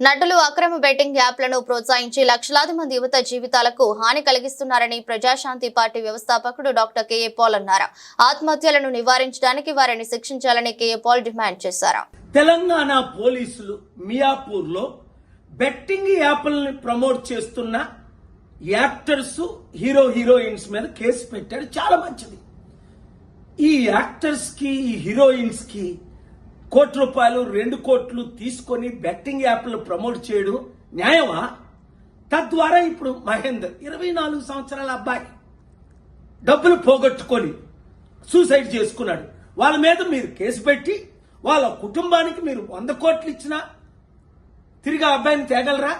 నటులు అక్రమ బెట్టింగ్ యాప్లను ప్రోత్సహించి లక్షలాది మంది యువత జీవితాలకు హాని కలిగిస్తున్నారని ప్రజాశాంతి పార్టీ వ్యవస్థాపకుడు డాక్టర్ కెఏ పాల్ అన్నారు. ఆత్మహత్యలను నివారించడానికి వారిని శిక్షించాలని కెఏ పాల్ డిమాండ్ చేశారు. తెలంగాణ పోలీసులు మియాపూర్లో బెట్టింగ్ యాప్లను ప్రమోట్ చేస్తున్న యాక్టర్స్, హీరోయిన్స్ మీద కేసు పెట్టారు. చాలా మంచిది. ఈ యాక్టర్స్ కి, ఈ హీరోయిన్స్ కి ₹1 కోట్లు, 2 కోట్లు తీసుకొని బెట్టింగ్ యాప్లు ప్రమోట్ చేయడం న్యాయమా? తద్వారా ఇప్పుడు మహేందర్ 24 సంవత్సరాల అబ్బాయి డబ్బులు పోగొట్టుకొని సూసైడ్ చేసుకున్నాడు. వాళ్ళ మీద మీరు కేసు పెట్టి వాళ్ళ కుటుంబానికి మీరు 100 కోట్లు ఇచ్చినా తిరిగి ఆ అబ్బాయిని తేగలరా?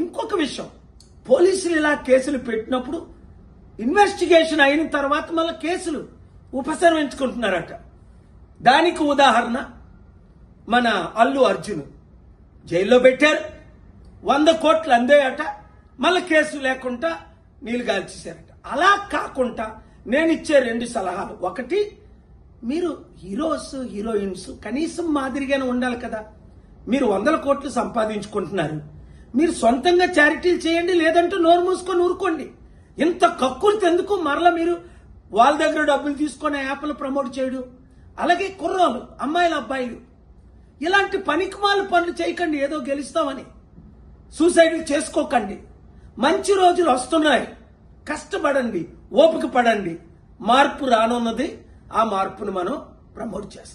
ఇంకొక విషయం, పోలీసులు ఇలా కేసులు పెట్టినప్పుడు ఇన్వెస్టిగేషన్ అయిన తర్వాత మళ్ళీ కేసులు ఉపసంహరించుకుంటున్నారట. దానికి ఉదాహరణ మన అల్లు అర్జున్ జైల్లో పెట్టారు. 100 కోట్లు అందేయట, మళ్ళీ కేసు లేకుండా నీళ్ళు గాల్చేశారట. అలా కాకుండా నేను ఇచ్చే 2 సలహాలు. ఒకటి, మీరు హీరోస్, హీరోయిన్స్ కనీసం మాదిరిగానే ఉండాలి కదా. మీరు 100 కోట్లు సంపాదించుకుంటున్నారు, మీరు సొంతంగా చారిటీలు చేయండి, లేదంటే నోరు మూసుకొని ఊరుకోండి. ఇంత కక్కులు ఎందుకు మరలా మీరు వాళ్ళ దగ్గర డబ్బులు తీసుకొని యాప్లు ప్రమోట్ చేయడం? అలాగే కుర్రోలు, అమ్మాయిలు, అబ్బాయిలు ఇలాంటి పనికిమాల పనులు చేయకండి. ఏదో గెలుస్తామని సూసైడ్లు చేసుకోకండి. మంచి రోజులు వస్తున్నాయి, కష్టపడండి, ఓపిక పడండి. మార్పు రానున్నది. ఆ మార్పును మనం ప్రమోట్ చేస్తాం.